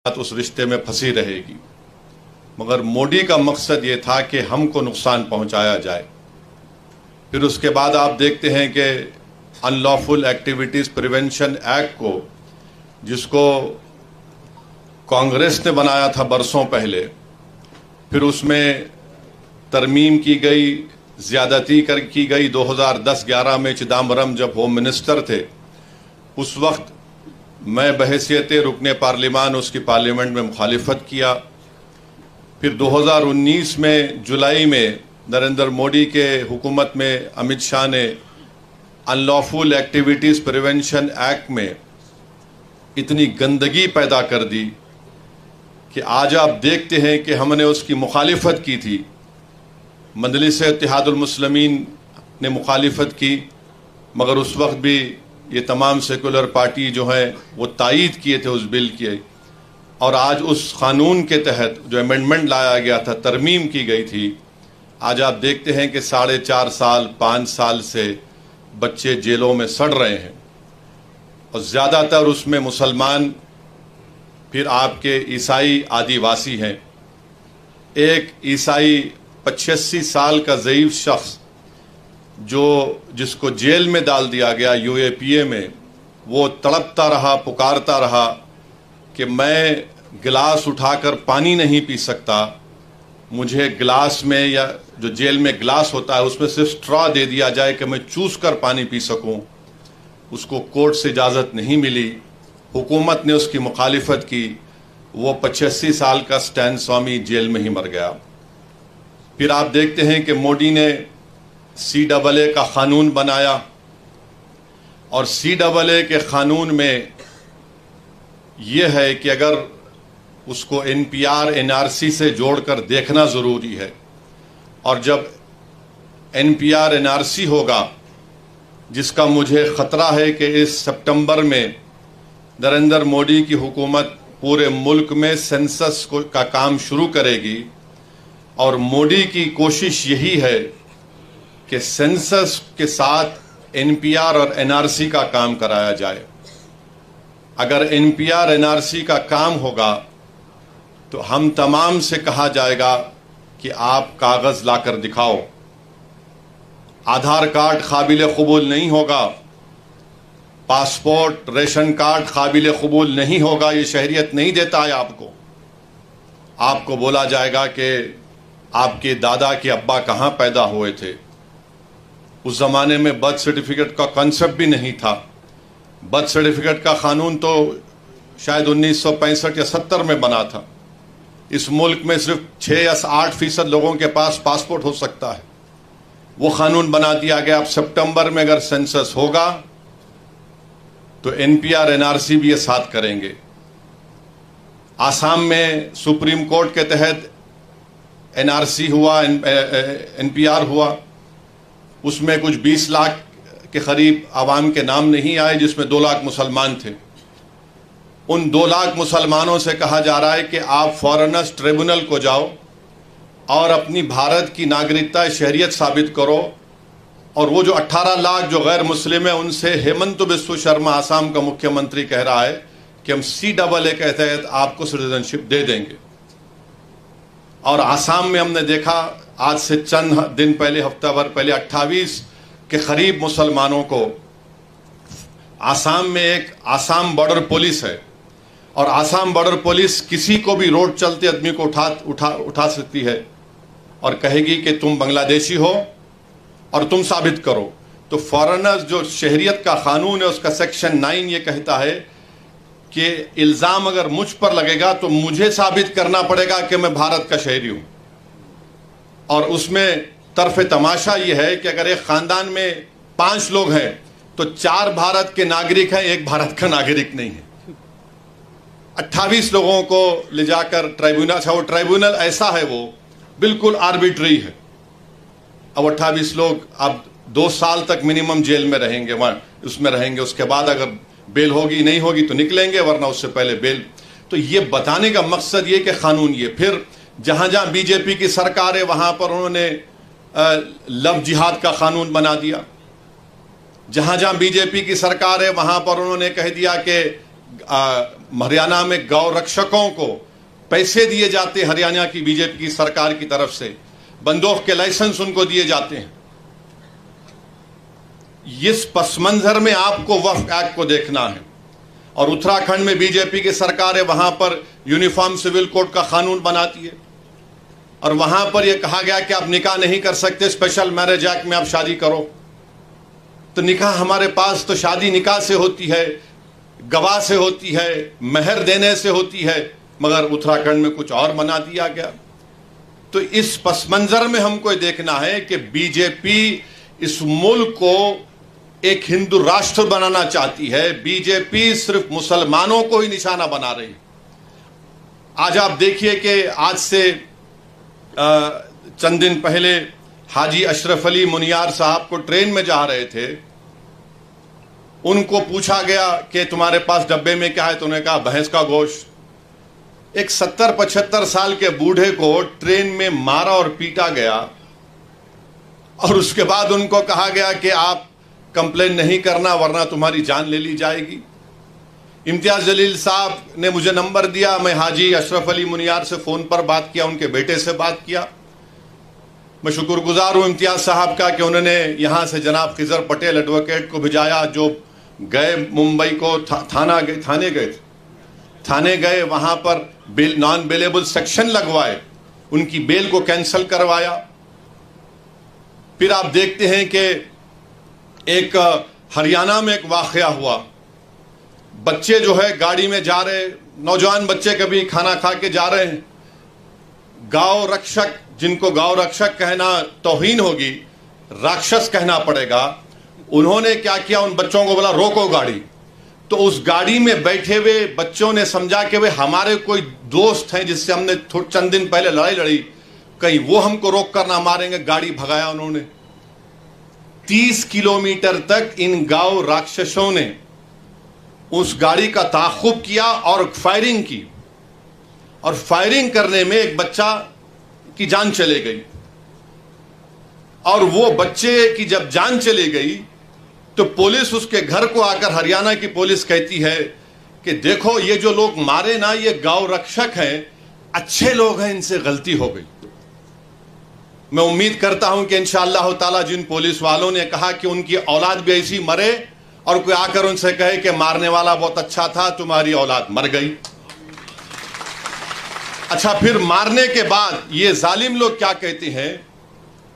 उस रिश्ते में फंसी रहेगी। मगर मोदी का मकसद ये था कि हमको नुकसान पहुंचाया जाए। फिर उसके बाद आप देखते हैं कि अनलॉफुल एक्टिविटीज़ प्रिवेंशन एक्ट को, जिसको कांग्रेस ने बनाया था बरसों पहले, फिर उसमें तरमीम की गई, ज़्यादती की गई। 2010-11 में चिदम्बरम जब होम मिनिस्टर थे, उस वक्त मैं बहैसियत रुकने पार्लिमान उसकी पार्लियामेंट में मुखालिफत किया। फिर 2019 में जुलाई में नरेंद्र मोदी के हुकूमत में अमित शाह ने अनलॉफुल एक्टिविटीज़ प्रिवेंशन एक्ट में इतनी गंदगी पैदा कर दी कि आज आप देखते हैं कि हमने उसकी मुखालिफत की थी। मजलिस इत्तेहादुल मुस्लिमीन ने मुखालिफत की, मगर उस वक्त भी ये तमाम सेकुलर पार्टी जो हैं वो तायीद किए थे उस बिल की। और आज उस कानून के तहत जो अमेंडमेंट लाया गया था, तरमीम की गई थी, आज आप देखते हैं कि 4.5 साल 5 साल से बच्चे जेलों में सड़ रहे हैं, और ज़्यादातर उसमें मुसलमान, फिर आपके ईसाई, आदिवासी हैं। एक ईसाई 85 साल का ज़ईफ़ शख्स जिसको जेल में डाल दिया गया UAPA में, वो तड़पता रहा, पुकारता रहा कि मैं गिलास उठाकर पानी नहीं पी सकता, मुझे गिलास में, या जो जेल में गिलास होता है उसमें सिर्फ स्ट्रॉ दे दिया जाए कि मैं चूस कर पानी पी सकूं। उसको कोर्ट से इजाज़त नहीं मिली, हुकूमत ने उसकी मुखालिफत की, वो 85 साल का स्टैन स्वामी जेल में ही मर गया। फिर आप देखते हैं कि मोदी ने CAA का क़ानून बनाया, और CAA के क़ानून में यह है कि अगर उसको NPR NRC से जोड़कर देखना ज़रूरी है, और जब NPR NRC होगा, जिसका मुझे ख़तरा है कि इस सितंबर में नरेंद्र मोदी की हुकूमत पूरे मुल्क में सेंसस का काम शुरू करेगी, और मोदी की कोशिश यही है कि सेंसस के साथ NPR और NRC का काम कराया जाए। अगर NPR NRC का काम होगा तो हम तमाम से कहा जाएगा कि आप कागज़ लाकर दिखाओ। आधार कार्ड काबिल कबूल नहीं होगा, पासपोर्ट, रेशन कार्ड काबिल कबूल नहीं होगा, ये शहरियत नहीं देता है आपको। आपको बोला जाएगा कि आपके दादा के अब्बा कहाँ पैदा हुए थे। उस ज़माने में बर्थ सर्टिफिकेट का कॉन्सेप्ट भी नहीं था। बर्थ सर्टिफिकेट का क़ानून तो शायद 1965 या 70 में बना था। इस मुल्क में सिर्फ 6 या 8% लोगों के पास पासपोर्ट हो सकता है। वो क़ानून बना दिया गया। अब सितंबर में अगर सेंसस होगा तो NPR NRC भी ये साथ करेंगे। आसाम में सुप्रीम कोर्ट के तहत NRC हुआ, NPR हुआ, उसमें कुछ 20 लाख के करीब आवाम के नाम नहीं आए, जिसमें 2 लाख मुसलमान थे। उन 2 लाख मुसलमानों से कहा जा रहा है कि आप फॉरेनर्स ट्रिब्यूनल को जाओ और अपनी भारत की नागरिकता, शहरियत साबित करो। और वो जो 18 लाख जो गैर मुस्लिम है, उनसे हेमंत बिस्व शर्मा, आसाम का मुख्यमंत्री, कह रहा है कि हम CAA के तहत आपको सिटीजनशिप दे देंगे। और आसाम में हमने देखा आज से चंद दिन पहले, हफ्ता भर पहले, 28 के करीब मुसलमानों को, आसाम में एक आसाम बॉर्डर पुलिस है, और आसाम बॉर्डर पुलिस किसी को भी रोड चलते आदमी को उठा सकती है और कहेगी कि तुम बांग्लादेशी हो और तुम साबित करो। तो फॉरेनर्स जो शहरियत का कानून है, उसका सेक्शन 9 ये कहता है कि इल्ज़ाम अगर मुझ पर लगेगा तो मुझे साबित करना पड़ेगा कि मैं भारत का शहरी हूं। और उसमें तरफ तमाशा ये है कि अगर एक ख़ानदान में 5 लोग हैं तो 4 भारत के नागरिक हैं, 1 भारत का नागरिक नहीं है। 28 लोगों को ले जाकर ट्राइब्यूनल, अच्छा वो ट्राइब्यूनल ऐसा है, वो बिल्कुल आर्बिट्री है। अब 28 लोग अब 2 साल तक मिनिमम जेल में रहेंगे, वहाँ उसमें रहेंगे। उसके बाद अगर बेल होगी, नहीं होगी तो निकलेंगे, वरना उससे पहले बेल। तो ये बताने का मकसद ये कि कानून ये। फिर जहाँ जहाँ BJP की सरकार है वहाँ पर उन्होंने लव जिहाद का कानून बना दिया। जहाँ जहाँ BJP की सरकार है वहाँ पर उन्होंने कह दिया कि हरियाणा में गौ रक्षकों को पैसे दिए जाते हैं, हरियाणा की बीजेपी की सरकार की तरफ से बंदूक के लाइसेंस उनको दिए जाते हैं। इस पस मंजर में आपको वक्फ एक्ट को देखना है। और उत्तराखंड में बीजेपी की सरकार है, वहां पर यूनिफॉर्म सिविल कोड का कानून बनाती है और वहां पर यह कहा गया कि आप निकाह नहीं कर सकते, स्पेशल मैरिज एक्ट में आप शादी करो। तो निकाह हमारे पास तो शादी निकाह से होती है, गवाह से होती है, महर देने से होती है, मगर उत्तराखंड में कुछ और बना दिया गया। तो इस पस मंजर में हमको देखना है कि बीजेपी इस मुल्क को एक हिंदू राष्ट्र बनाना चाहती है। बीजेपी सिर्फ मुसलमानों को ही निशाना बना रही है। आज आप देखिए कि आज से चंद दिन पहले हाजी अशरफ अली मुनियार साहब को ट्रेन में जा रहे थे, उनको पूछा गया कि तुम्हारे पास डब्बे में क्या है, तो उन्होंने कहा भैंस का गोश्त। एक 70-75 साल के बूढ़े को ट्रेन में मारा और पीटा गया और उसके बाद उनको कहा गया कि आप कंप्लेन नहीं करना वरना तुम्हारी जान ले ली जाएगी। इम्तियाज जलील साहब ने मुझे नंबर दिया, मैं हाजी अशरफ अली मुनियार से फोन पर बात किया, उनके बेटे से बात किया। मैं शुक्रगुजार हूं इम्तियाज साहब का कि उन्होंने यहां से जनाब खिजर पटेल एडवोकेट को भिजाया, जो गए मुंबई को थाने गए, वहां पर नॉन बेलेबल सेक्शन लगवाए, उनकी बेल को कैंसिल करवाया। फिर आप देखते हैं कि एक हरियाणा में एक वाकया हुआ, बच्चे जो है गाड़ी में जा रहे, नौजवान बच्चे कभी खाना खा के जा रहे हैं, गौ रक्षक, जिनको गौ रक्षक कहना तौहीन होगी, राक्षस कहना पड़ेगा, उन्होंने क्या किया, उन बच्चों को बोला रोको गाड़ी। तो उस गाड़ी में बैठे हुए बच्चों ने समझा कि वे हमारे कोई दोस्त हैं जिससे हमने चंद दिन पहले लड़ाई लड़ी, कहीं वो हमको रोक कर ना मारेंगे, गाड़ी भगाया उन्होंने। 30 किलोमीटर तक इन गौ राक्षसों ने उस गाड़ी का ताक़ुब किया और फायरिंग की, और फायरिंग करने में एक बच्चा की जान चली गई। और वो बच्चे की जब जान चली गई तो पुलिस उसके घर को आकर, हरियाणा की पुलिस कहती है कि देखो ये जो लोग मारे ना, ये गौ रक्षक हैं, अच्छे लोग हैं, इनसे गलती हो गई। मैं उम्मीद करता हूं कि इंशाअल्लाह ताला जिन पुलिस वालों ने कहा कि उनकी औलाद भी ऐसी मरे और कोई आकर उनसे कहे कि मारने वाला बहुत अच्छा था, तुम्हारी औलाद मर गई। अच्छा, फिर मारने के बाद ये जालिम लोग क्या कहते हैं,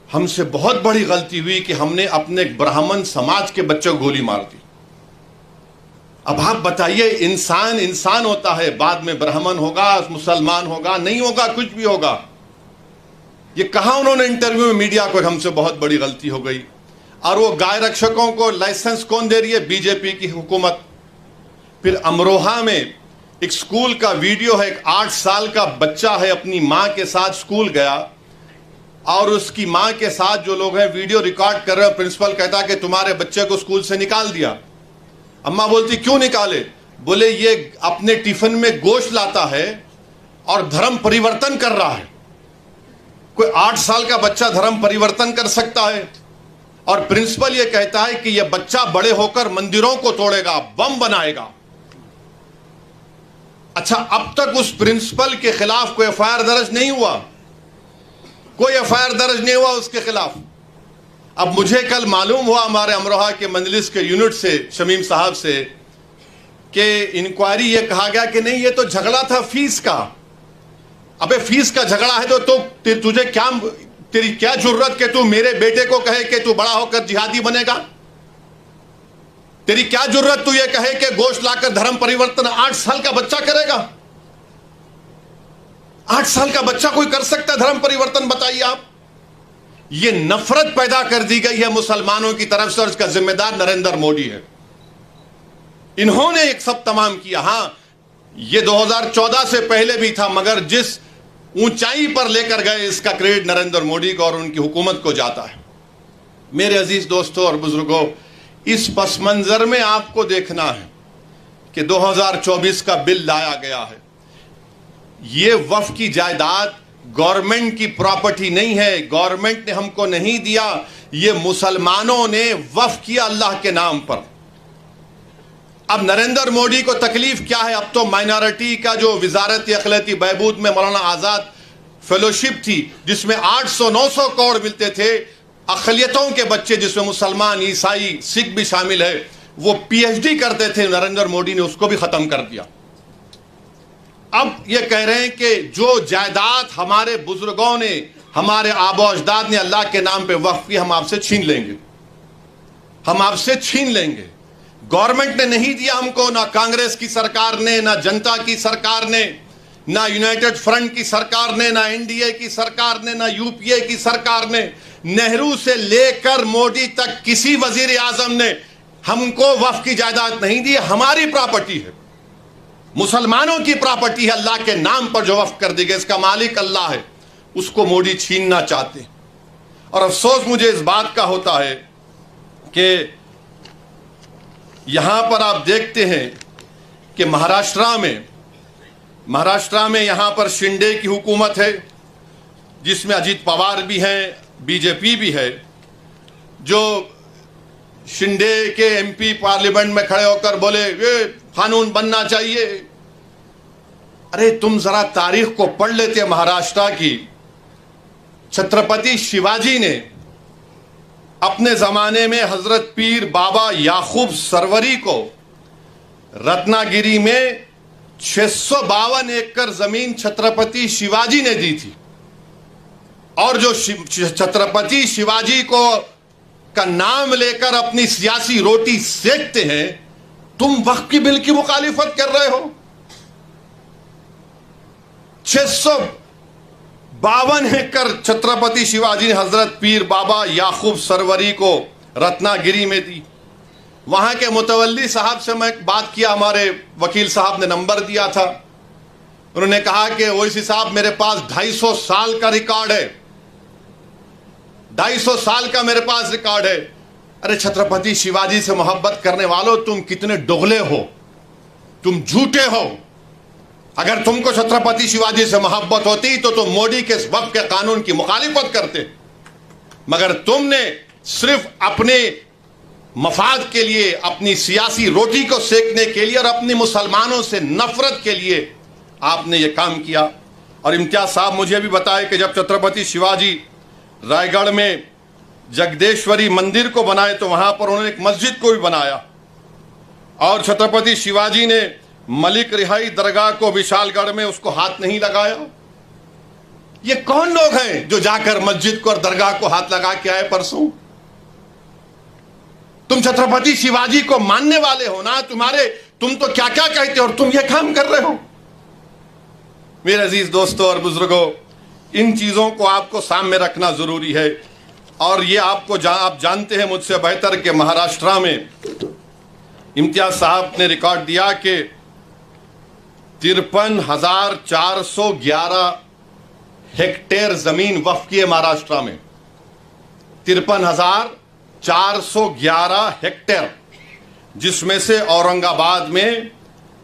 हमसे बहुत बड़ी गलती हुई कि हमने अपने ब्राह्मण समाज के बच्चे को गोली मार दी। अब आप बताइए, इंसान इंसान होता है, बाद में ब्राह्मण होगा, मुसलमान होगा, नहीं होगा, कुछ भी होगा। ये कहा उन्होंने इंटरव्यू में मीडिया को, हमसे बहुत बड़ी गलती हो गई। और वो गाय रक्षकों को लाइसेंस कौन दे रही है? बीजेपी की हुकूमत। फिर अमरोहा में एक स्कूल का वीडियो है, एक 8 साल का बच्चा है, अपनी मां के साथ स्कूल गया और उसकी मां के साथ जो लोग हैं वीडियो रिकॉर्ड कर रहे हैं। प्रिंसिपल कहता कि तुम्हारे बच्चे को स्कूल से निकाल दिया। अम्मा बोलती क्यों निकाले? बोले ये अपने टिफिन में गोश्त लाता है और धर्म परिवर्तन कर रहा है। कोई 8 साल का बच्चा धर्म परिवर्तन कर सकता है? और प्रिंसिपल ये कहता है कि यह बच्चा बड़े होकर मंदिरों को तोड़ेगा, बम बनाएगा। अच्छा, अब तक उस प्रिंसिपल के खिलाफ कोई एफआईआर दर्ज नहीं हुआ, कोई एफआईआर दर्ज नहीं हुआ उसके खिलाफ। अब मुझे कल मालूम हुआ हमारे अमरोहा के मंजलिस के यूनिट से, शमीम साहब से, कि इंक्वायरी ये कहा गया कि नहीं, ये तो झगड़ा था फीस का। अबे फीस का झगड़ा है तो तुझे क्या, तेरी क्या जरूरत कि तू मेरे बेटे को कहे कि तू बड़ा होकर जिहादी बनेगा? तेरी क्या जरूरत तू ये कहे कि गोश्त लाकर धर्म परिवर्तन 8 साल का बच्चा करेगा? 8 साल का बच्चा कोई कर सकता है धर्म परिवर्तन? बताइए आप। ये नफरत पैदा कर दी गई है मुसलमानों की तरफ से और इसका जिम्मेदार नरेंद्र मोदी है। इन्होंने एक सब तमाम किया। हां, ये 2014 से पहले भी था, मगर जिस ऊंचाई पर लेकर गए इसका क्रेडिट नरेंद्र मोदी को और उनकी हुकूमत को जाता है। मेरे अजीज दोस्तों और बुजुर्गों, इस पस मंजर में आपको देखना है कि 2024 का बिल लाया गया है। ये वक्फ की जायदाद गवर्नमेंट की प्रॉपर्टी नहीं है, गवर्नमेंट ने हमको नहीं दिया, ये मुसलमानों ने वक्फ किया अल्लाह के नाम पर। अब नरेंद्र मोदी को तकलीफ क्या है? अब तो माइनॉरिटी का जो वजारत अखिलती बहबूद में मौलाना आज़ाद फेलोशिप थी, जिसमें 800-900 करोड़ मिलते थे, अक़लियतों के बच्चे जिसमें मुसलमान, ईसाई, सिख भी शामिल है, वो पीएचडी करते थे, नरेंद्र मोदी ने उसको भी ख़त्म कर दिया। अब ये कह रहे हैं कि जो जायदाद हमारे बुजुर्गों ने, हमारे आबो अजदाद ने अल्लाह के नाम पे वक्फ की, हम आपसे छीन लेंगे, हम आपसे छीन लेंगे। गवर्नमेंट ने नहीं दिया हमको, ना कांग्रेस की सरकार ने, ना जनता की सरकार ने, ना यूनाइटेड फ्रंट की सरकार ने, ना एनडीए की सरकार ने, ना यूपीए की सरकार ने, नेहरू से लेकर मोदी तक किसी वजीर आजम ने हमको वक्फ की जायदाद नहीं दी। हमारी प्रॉपर्टी है, मुसलमानों की प्रॉपर्टी है, अल्लाह के नाम पर जो वक्फ कर दी गई, इसका मालिक अल्लाह है, उसको मोदी छीनना चाहते। और अफसोस मुझे इस बात का होता है कि यहां पर आप देखते हैं कि महाराष्ट्र में यहां पर शिंदे की हुकूमत है, जिसमें अजीत पवार भी हैं, बीजेपी भी है। जो शिंदे के एमपी पार्लियामेंट में खड़े होकर बोले ये कानून बनना चाहिए। अरे तुम जरा तारीख को पढ़ लेते महाराष्ट्र की। छत्रपति शिवाजी ने अपने जमाने में हजरत पीर बाबा याकूब सरवरी को रत्नागिरी में 652 एकड़ जमीन छत्रपति शिवाजी ने दी थी। और जो छत्रपति शिवाजी को का नाम लेकर अपनी सियासी रोटी सेकते हैं, तुम वक्फ की बिल की मुखालिफत कर रहे हो। 652 एकड़ छत्रपति शिवाजी ने हजरत पीर बाबा याकूब सरवरी को रत्नागिरी में दी। वहां के मुतवल्ली साहब से मैं बात किया, हमारे वकील साहब ने नंबर दिया था। उन्होंने कहा कि ओवैसी साहब मेरे पास 250 साल का रिकॉर्ड है, 250 साल का मेरे पास रिकॉर्ड है। अरे छत्रपति शिवाजी से मोहब्बत करने वालों, तुम कितने दोगले हो, तुम झूठे हो। अगर तुमको छत्रपति शिवाजी से मोहब्बत होती तो तुम मोदी के वक्फ के कानून की मुखालिफत करते, मगर तुमने सिर्फ अपने मफाद के लिए, अपनी सियासी रोटी को सेकने के लिए और अपनी मुसलमानों से नफरत के लिए आपने ये काम किया। और इम्तियाज साहब मुझे भी बताए कि जब छत्रपति शिवाजी रायगढ़ में जगदेश्वरी मंदिर को बनाए तो वहां पर उन्होंने एक मस्जिद को भी बनाया। और छत्रपति शिवाजी ने मलिक रिहाई दरगाह को विशालगढ़ में उसको हाथ नहीं लगाया। ये कौन लोग हैं जो जाकर मस्जिद को और दरगाह को हाथ लगा के आए परसों? तुम छत्रपति शिवाजी को मानने वाले हो ना, तुम तो क्या क्या कहते हो और तुम ये काम कर रहे हो। मेरे अजीज दोस्तों और बुजुर्गों, इन चीजों को आपको सामने रखना जरूरी है। और ये आप जानते हैं मुझसे बेहतर कि महाराष्ट्र में इम्तियाज साहब ने रिकॉर्ड दिया कि 53,411 हेक्टेयर जमीन वक्फ की है महाराष्ट्र में। 53,411 हेक्टेयर, जिसमें से औरंगाबाद में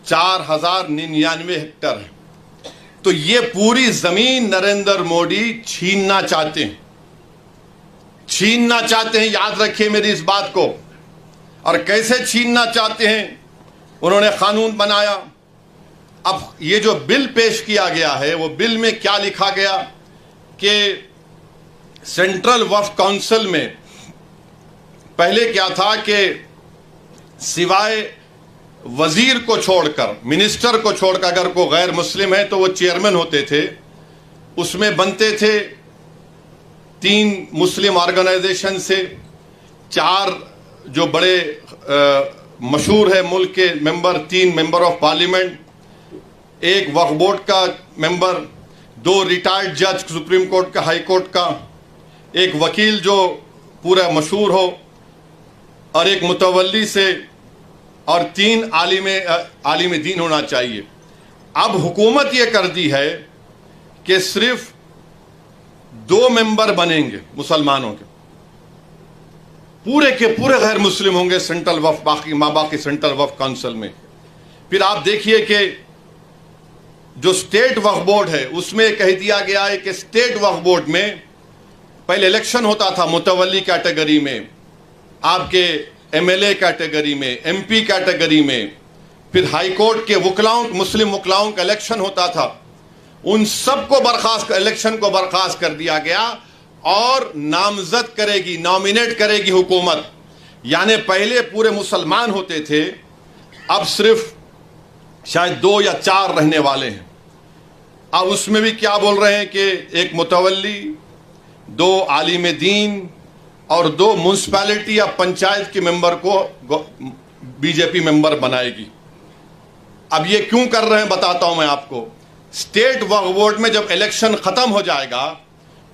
4,099 हेक्टेयर है। तो ये पूरी जमीन नरेंद्र मोदी छीनना चाहते हैं, छीनना चाहते हैं। याद रखिए मेरी इस बात को। और कैसे छीनना चाहते हैं? उन्होंने कानून बनाया। अब ये जो बिल पेश किया गया है, वो बिल में क्या लिखा गया कि सेंट्रल वक्फ काउंसिल में पहले क्या था कि सिवाय वजीर को छोड़कर, मिनिस्टर को छोड़कर अगर कोई गैर मुस्लिम है तो वो चेयरमैन होते थे। उसमें बनते थे 3 मुस्लिम ऑर्गेनाइजेशन से, 4 जो बड़े मशहूर है मुल्क के member, 3 member of parliament, 1 Waqf board का मेंबर, 2 रिटायर्ड जज सुप्रीम कोर्ट का, हाई कोर्ट का, 1 वकील जो पूरा मशहूर हो और 1 मुतवल्ली से, और 3 आलिम दीन होना चाहिए। अब हुकूमत ये कर दी है कि सिर्फ 2 मेंबर बनेंगे मुसलमानों के, पूरे के पूरे गैर मुस्लिम होंगे सेंट्रल वक्फ, बाकी सेंट्रल वक्फ काउंसिल में। फिर आप देखिए कि जो स्टेट वक्फ बोर्ड है उसमें कह दिया गया है कि स्टेट वक्फ बोर्ड में पहले इलेक्शन होता था मुतवल्ली कैटेगरी में, आपके एमएलए कैटेगरी में, एमपी कैटेगरी में, फिर हाई कोर्ट के वकलाओं, मुस्लिम वकलाओं का इलेक्शन होता था, उन सबको बर्खास्त, इलेक्शन को बर्खास्त कर दिया गया और नामजद करेगी, नॉमिनेट करेगी हुकूमत। यानी पहले पूरे मुसलमान होते थे, अब सिर्फ शायद 2 या 4 रहने वाले हैं। अब उसमें भी क्या बोल रहे हैं कि एक मुतवल्ली, 2 आलिम दीन और 2 म्यूनसिपैलिटी या पंचायत के मेंबर को बीजेपी मेंबर बनाएगी। अब ये क्यों कर रहे हैं बताता हूं मैं आपको। स्टेट वक्फ बोर्ड में जब इलेक्शन खत्म हो जाएगा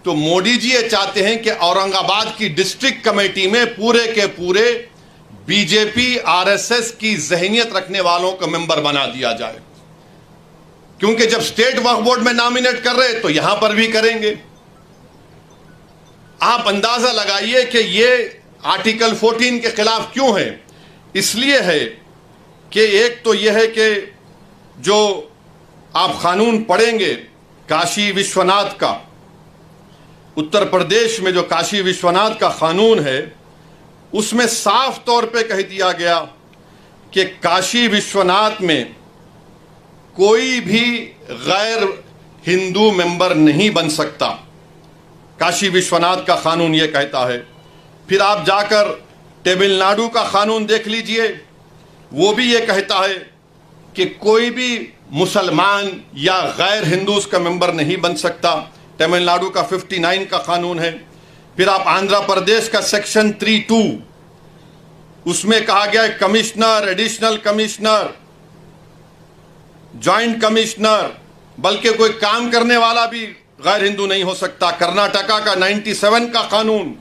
तो मोदी जी ये चाहते हैं कि औरंगाबाद की डिस्ट्रिक्ट कमेटी में पूरे के पूरे बीजेपी आरएसएस की जहनियत रखने वालों को मेंबर बना दिया जाए, क्योंकि जब स्टेट वक्फ बोर्ड में नॉमिनेट कर रहे तो यहां पर भी करेंगे। आप अंदाजा लगाइए कि ये आर्टिकल 14 के खिलाफ क्यों है। इसलिए है कि एक तो यह है कि जो आप कानून पढ़ेंगे काशी विश्वनाथ का, उत्तर प्रदेश में जो काशी विश्वनाथ का कानून है, उसमें साफ तौर पे कह दिया गया कि काशी विश्वनाथ में कोई भी गैर हिंदू मेंबर नहीं बन सकता। काशी विश्वनाथ का कानून ये कहता है। फिर आप जाकर तमिलनाडु का कानून देख लीजिए, वो भी ये कहता है कि कोई भी मुसलमान या गैर हिंदू उसका मेंबर नहीं बन सकता। तमिलनाडु का 59 का कानून है। फिर आप आंध्र प्रदेश का सेक्शन 3(2), उसमें कहा गया है commissioner, additional commissioner, joint commissioner, बल्कि कोई काम करने वाला भी गैर हिंदू नहीं हो सकता। कर्नाटका का 97 का कानून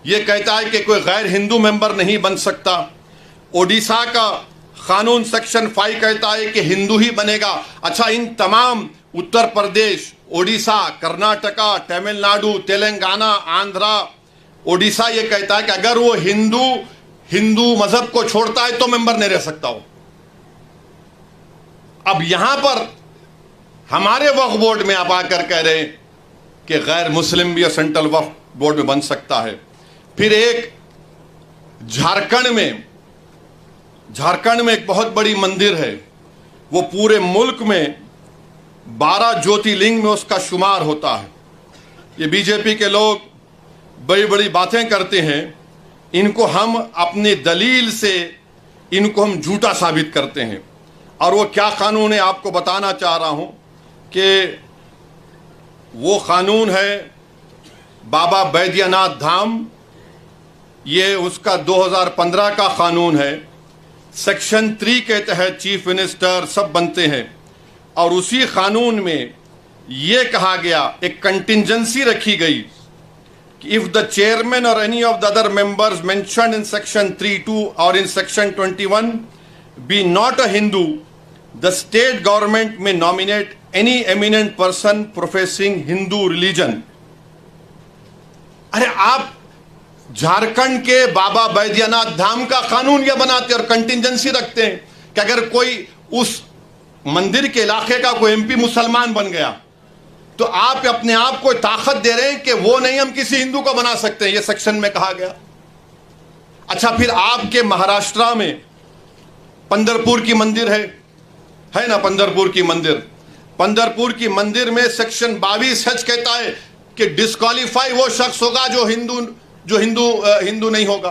ये कहता है कि कोई गैर हिंदू मेंबर नहीं बन सकता। ओडिशा का कानून सेक्शन 5 कहता है कि हिंदू ही बनेगा। अच्छा, इन तमाम उत्तर प्रदेश, ओडिशा, कर्नाटका, तमिलनाडु, तेलंगाना, आंध्रा, ओडिशा ये कहता है कि अगर वो हिंदू मजहब को छोड़ता है तो मेंबर नहीं रह सकता हो। अब यहां पर हमारे वक्फ बोर्ड में आप आकर कह रहे हैं कि गैर मुस्लिम भी सेंट्रल वक्फ बोर्ड में बन सकता है। फिर एक झारखंड में एक बहुत बड़ी मंदिर है, वो पूरे मुल्क में 12 ज्योतिर्लिंग में उसका शुमार होता है। ये बीजेपी के लोग बड़ी बड़ी बातें करते हैं, इनको हम अपनी दलील से इनको हम झूठा साबित करते हैं। और वो क्या कानून है आपको बताना चाह रहा हूं कि वो कानून है बाबा बैद्यनाथ धाम, ये उसका 2015 का कानून है। सेक्शन 3 के तहत चीफ मिनिस्टर सब बनते हैं और उसी कानून में ये कहा गया, एक कंटिंजेंसी रखी गई कि इफ द चेयरमैन और any of the other members mentioned in section 3(2) और in section 21 be not a Hindu, the state government may nominate any eminent person professing Hindu religion। अरे आप झारखंड के बाबा बैद्यनाथ धाम का कानून यह बनाते और कंटिंजेंसी रखते हैं कि अगर कोई उस मंदिर के इलाके का कोई एमपी मुसलमान बन गया तो आप अपने आप को ताकत दे रहे हैं कि वो नहीं, हम किसी हिंदू को बना सकते हैं। ये सेक्शन में कहा गया। अच्छा, फिर आपके महाराष्ट्र में पंढरपुर की मंदिर है ना, पंढरपुर की मंदिर में सेक्शन 22H कहता है कि डिस्क्वालीफाई वो शख्स होगा जो हिंदू नहीं होगा।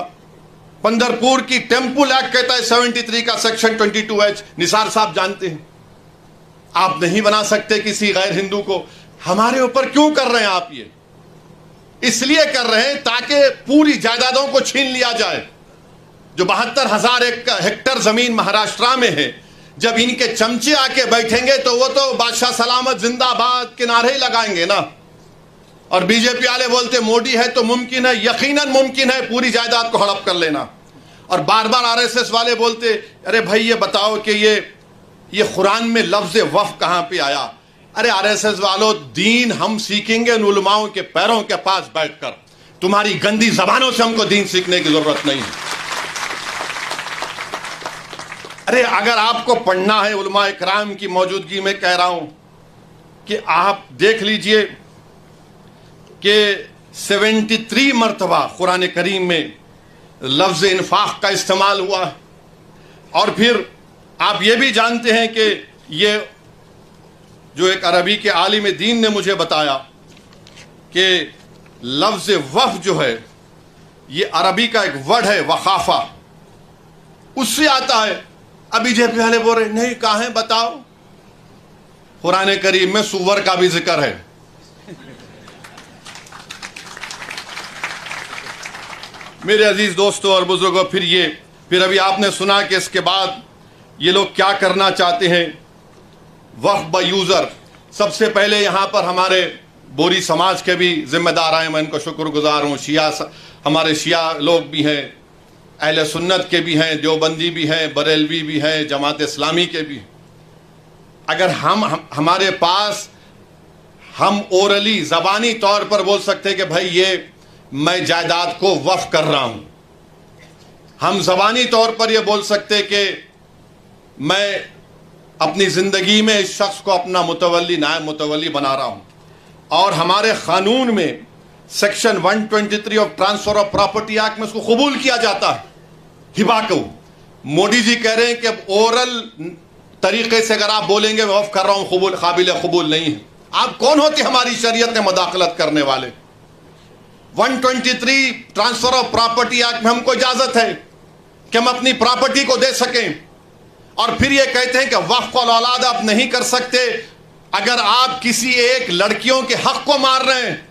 पंढरपुर की टेम्पल एक्ट कहता है 73 का सेक्शन 22H, निसार साहब जानते हैं। आप नहीं बना सकते किसी गैर हिंदू को। हमारे ऊपर क्यों कर रहे हैं आप ये? इसलिए कर रहे हैं ताकि पूरी जायदादों को छीन लिया जाए। जो 72,000 हेक्टेयर जमीन महाराष्ट्र में है, जब इनके चमचे आके बैठेंगे तो वो तो बादशाह सलामत जिंदाबाद के नारे ही लगाएंगे ना। और बीजेपी वाले बोलते मोदी है तो मुमकिन है, यकीनन मुमकिन है पूरी जायदाद को हड़प कर लेना। और बार बार आरएसएस वाले बोलते अरे भाई ये बताओ कि ये कुरान में लफ्ज वफ कहां पे आया। अरे आरएसएस वालों, दीन हम सीखेंगे उन उलमाओं के पैरों के पास बैठकर। तुम्हारी गंदी जबानों से हमको दीन सीखने की जरूरत नहीं है। अरे अगर आपको पढ़ना है, उलमा इकराम की मौजूदगी में कह रहा हूं कि आप देख लीजिए कि 73 मरतबा कुरान करीम में लफ्ज़ इन्फाक का इस्तेमाल हुआ। और फिर आप ये भी जानते हैं कि ये जो एक अरबी के आलिम दीन ने मुझे बताया कि लफ्ज़ वफ़ जो है ये अरबी का एक वर्ड है, वखाफा, उससे आता है। अभी जे पहले बोल रहे नहीं कहाँ है बताओ, कुरान करीम में सुवर का भी जिक्र है। मेरे अजीज दोस्तों और बुजुर्गों, फिर अभी आपने सुना कि इसके बाद ये लोग क्या करना चाहते हैं, वक्फ ब यूज़र। सबसे पहले यहाँ पर हमारे बोरी समाज के भी जिम्मेदार आए, मैं इनको शुक्रगुजार हूँ। हमारे शिया लोग भी हैं, अहले सुन्नत के भी हैं, देवबंदी भी हैं, बरेलवी भी हैं, जमात इस्लामी के भी। अगर हमारे पास हम ओरली ज़बानी तौर पर बोल सकते हैं कि भाई ये मैं जायदाद को वक्फ कर रहा हूँ, हम ज़बानी तौर पर ये बोल सकते कि मैं अपनी ज़िंदगी में इस शख्स को अपना मुतवल्ली नायब मुतवल्ली बना रहा हूँ। और हमारे क़ानून में section 123 of transfer of property act में उसको कबूल किया जाता है, हिबा को। मोदी जी कह रहे हैं कि अब ओरल तरीके से अगर आप बोलेंगे मैं वफ़ कर रहा हूँ, काबिल कबूल नहीं है। आप कौन होते हमारी शरीयत में मदाखलत करने वाले? 123 ट्रांसफ़र ऑफ प्रॉपर्टी एक्ट में हमको इजाज़त है कि हम अपनी प्रॉपर्टी को दे सकें। और फिर ये कहते हैं कि वक्फ औलाद आप नहीं कर सकते अगर आप किसी एक लड़कियों के हक को मार रहे हैं,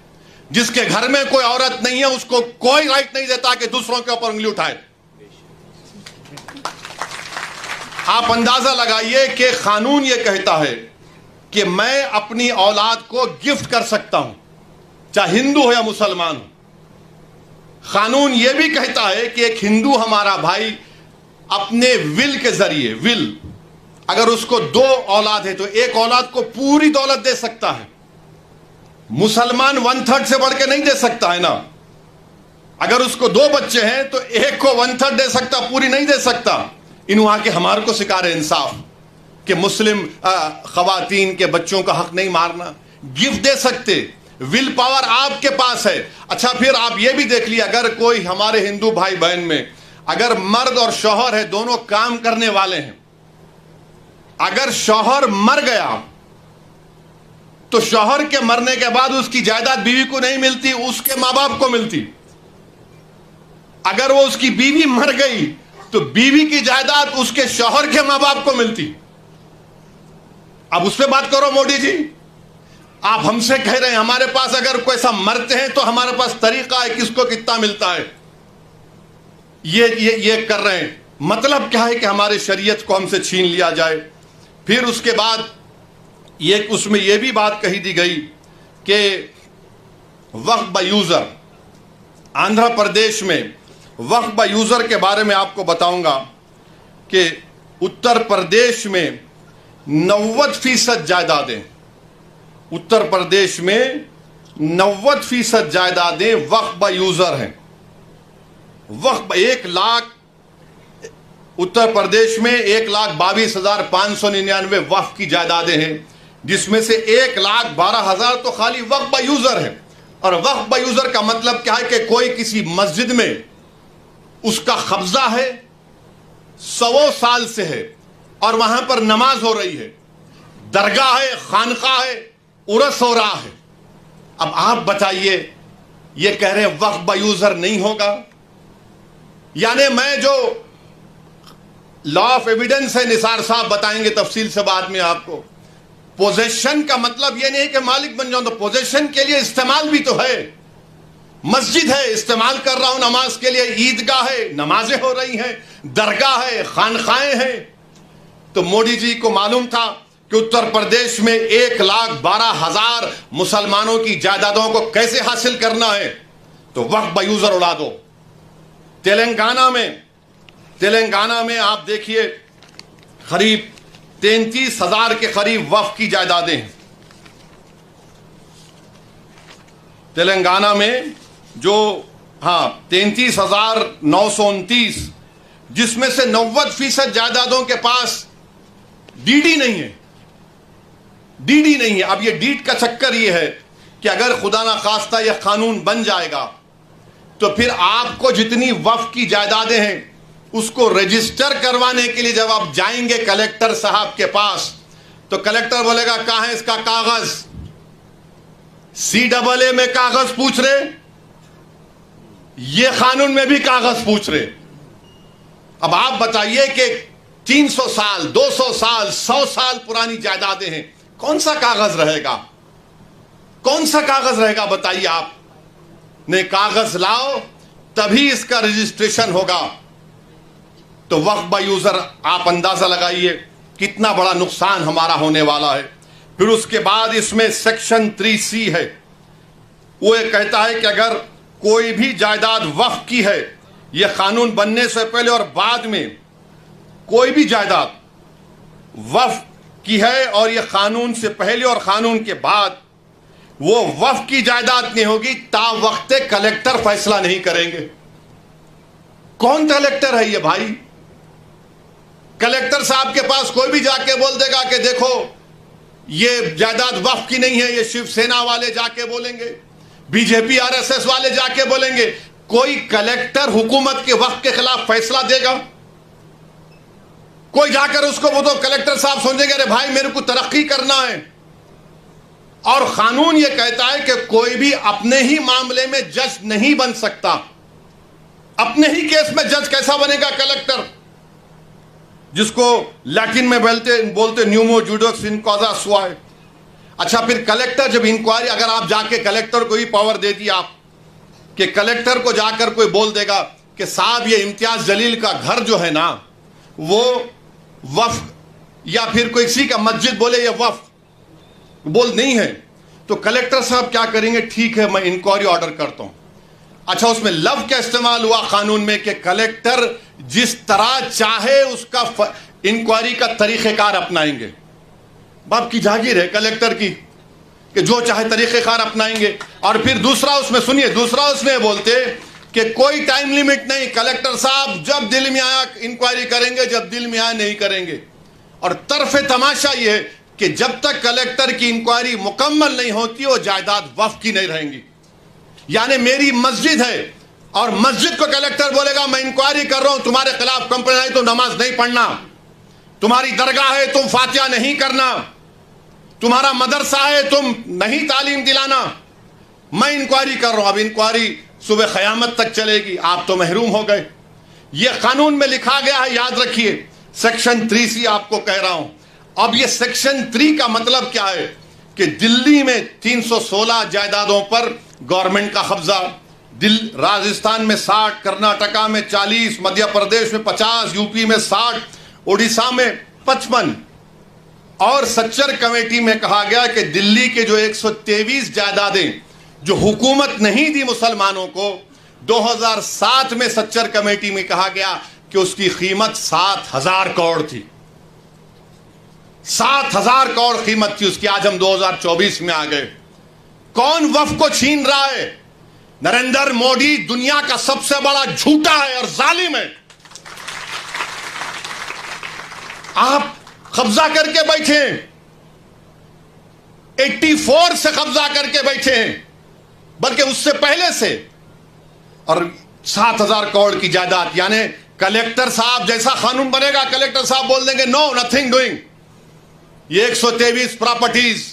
जिसके घर में कोई औरत नहीं है, उसको कोई राइट नहीं देता कि दूसरों के ऊपर उंगली उठाए। आप अंदाजा लगाइए कि कानून ये कहता है कि मैं अपनी औलाद को गिफ्ट कर सकता हूं, चाहे हिंदू हो या मुसलमान हो। कानून ये भी कहता है कि एक हिंदू हमारा भाई अपने विल के जरिए, विल अगर उसको 2 औलाद है तो एक औलाद को पूरी दौलत दे सकता है। मुसलमान 1/3 से बढ़ के नहीं दे सकता है ना। अगर उसको 2 बच्चे हैं तो एक को 1/3 दे सकता, पूरी नहीं दे सकता। इन वहां के हमारे को सिखा रहे इंसाफ कि मुस्लिम खवातीन के बच्चों का हक नहीं मारना, गिफ्ट दे सकते। विल पावर आपके पास है। अच्छा, फिर आप ये भी देख लिए, अगर कोई हमारे हिंदू भाई बहन में अगर मर्द और शौहर है, दोनों काम करने वाले हैं, अगर शौहर मर गया तो शौहर के मरने के बाद उसकी जायदाद बीवी को नहीं मिलती, उसके मां बाप को मिलती। अगर वो उसकी बीवी मर गई तो बीवी की जायदाद उसके शौहर के मां बाप को मिलती। अब उस पर बात करो मोदी जी। आप हमसे कह रहे हैं हमारे पास अगर कोई ऐसा मरते हैं तो हमारे पास तरीका है किसको कितना मिलता है। ये कर रहे हैं। मतलब क्या है कि हमारे शरीयत को हमसे छीन लिया जाए। फिर उसके बाद उसमें यह भी बात कही दी गई कि वक्फ ब यूज़र, आंध्र प्रदेश में वक्फ ब यूज़र के बारे में आपको बताऊंगा कि उत्तर प्रदेश में 90% जायदादें, उत्तर प्रदेश में 90% जायदादें वक्फ ब यूज़र हैं। वक्फ 1 लाख, उत्तर प्रदेश में 1,22,599 वक्फ की जायदादें हैं, जिसमें से 1,12,000 तो खाली वक्फ ब यूज़र है। और वक्फ ब यूज़र का मतलब क्या है कि कोई किसी मस्जिद में उसका कब्जा है, 100 साल से है और वहां पर नमाज हो रही है, दरगाह है, खानका है, उर्स हो रहा है। अब आप बताइए, ये कह रहे हैं वक्फ ब यूज़र नहीं होगा। यानी मैं जो लॉ ऑफ एविडेंस है, निसार साहब बताएंगे तफसील से बाद में आपको। पोजेशन का मतलब यह नहीं है कि मालिक बन जाऊं, तो पोजेशन के लिए इस्तेमाल भी तो है। मस्जिद है, इस्तेमाल कर रहा हूं नमाज के लिए, ईदगाह है, नमाजें हो रही हैं, दरगाह है, खानखाएं हैं। तो मोदी जी को मालूम था कि उत्तर प्रदेश में 1,12,000 मुसलमानों की जायदादों को कैसे हासिल करना है, तो वक्फ ब यूज़र उड़ा दो। तेलंगाना में आप देखिए करीब 33,000 के करीब वक्फ की जायदादें हैं। तेलंगाना में जो 33,929, जिसमें से 90% जायदादों के पास डीडी नहीं है। डीडी नहीं है। अब ये डीड का चक्कर ये है कि अगर खुदा ना खास्ता यह कानून बन जाएगा तो फिर आपको जितनी वक्फ की जायदादें हैं उसको रजिस्टर करवाने के लिए जब आप जाएंगे कलेक्टर साहब के पास, तो कलेक्टर बोलेगा कहां है इसका कागज? CAA में कागज पूछ रहे, ये कानून में भी कागज पूछ रहे। अब आप बताइए कि 300 साल 200 साल 100 साल पुरानी जायदादें हैं, कौन सा कागज रहेगा? कौन सा कागज रहेगा बताइए आप? ने कागज लाओ तभी इसका रजिस्ट्रेशन होगा। तो वक्फ बाय यूजर आप अंदाजा लगाइए कितना बड़ा नुकसान हमारा होने वाला है। फिर उसके बाद इसमें सेक्शन 3C है, वो ये कहता है कि अगर कोई भी जायदाद वक्फ की है, यह कानून बनने से पहले और बाद में कोई भी जायदाद वक्फ की है और यह कानून से पहले और कानून के बाद वो वक्फ की जायदाद नहीं होगी, ता वक्त कलेक्टर फैसला नहीं करेंगे। कौन कलेक्टर है ये भाई? कलेक्टर साहब के पास कोई भी जाके बोल देगा कि देखो ये जायदाद वक्फ की नहीं है, ये शिवसेना वाले जाके बोलेंगे, बीजेपी RSS वाले जाके बोलेंगे। कोई कलेक्टर हुकूमत के वक्फ के खिलाफ फैसला देगा? कोई जाकर उसको वो तो कलेक्टर साहब सोचेंगे अरे भाई मेरे को तरक्की करना है। और कानून ये कहता है कि कोई भी अपने ही मामले में जज नहीं बन सकता। अपने ही केस में जज कैसा बनेगा कलेक्टर? जिसको लैटिन में बोलते न्यूमो जुडोक्स इन कॉजा सुआए। अच्छा, फिर कलेक्टर जब इंक्वायरी, अगर आप जाके कलेक्टर को ही पावर दे दी आप कि कलेक्टर को जाकर कोई बोल देगा कि साहब ये इम्तियाज जलील का घर जो है ना वो वक्फ, या फिर कोई किसी का मस्जिद बोले ये वक्फ बोल नहीं है, तो कलेक्टर साहब क्या करेंगे? ठीक है, मैं इंक्वायरी ऑर्डर करता हूं। अच्छा, उसमें लव क्या इस्तेमाल हुआ कानून में कि कलेक्टर जिस तरह चाहे उसका इंक्वायरी का तरीक़ेकार अपनाएंगे। बाप की जागीर है कलेक्टर की कि जो चाहे तरीक़ेकार अपनाएंगे। और फिर दूसरा उसमें सुनिए, दूसरा उसमें बोलते कि कोई टाइम लिमिट नहीं, कलेक्टर साहब जब दिल में आया इंक्वायरी करेंगे, जब दिल में आया नहीं करेंगे। और तरफे तमाशा ये है कि जब तक कलेक्टर की इंक्वायरी मुकम्मल नहीं होती वो जायदाद वक्फ की नहीं रहेंगी। यानी मेरी मस्जिद है और मस्जिद को कलेक्टर बोलेगा मैं इंक्वायरी कर रहा हूं, तुम्हारे खिलाफ कंप्लेंट आई तो नमाज नहीं पढ़ना, तुम्हारी दरगाह है तुम फातिहा नहीं करना, तुम्हारा मदरसा है तुम नहीं तालीम दिलाना, मैं इंक्वायरी कर रहा हूं। अब इंक्वायरी सुबह क़यामत तक चलेगी, आप तो महरूम हो गए। यह कानून में लिखा गया है, याद रखिए। सेक्शन 3C आपको कह रहा हूं। अब ये सेक्शन 3 का मतलब क्या है कि दिल्ली में 316 जायदादों पर गवर्नमेंट का कब्जा, राजस्थान में 60, कर्नाटका में 40, मध्य प्रदेश में 50, यूपी में 60, उड़ीसा में 55। और सच्चर कमेटी में कहा गया कि दिल्ली के जो 123 जायदादें जो हुकूमत नहीं दी मुसलमानों को, 2007 में सच्चर कमेटी में कहा गया कि उसकी कीमत 7,000 करोड़ थी। 7,000 करोड़ कीमत थी उसकी। आज हम 2024 में आ गए। कौन वक्फ को छीन रहा है? नरेंद्र मोदी दुनिया का सबसे बड़ा झूठा है और जालिम है। आप कब्जा करके बैठे हैं, 84 से कब्जा करके बैठे हैं, बल्कि उससे पहले से। और 7,000 करोड़ की जायदाद, यानी कलेक्टर साहब जैसा कानून बनेगा कलेक्टर साहब बोल देंगे नो नथिंग डूइंग। ये 123 प्रॉपर्टीज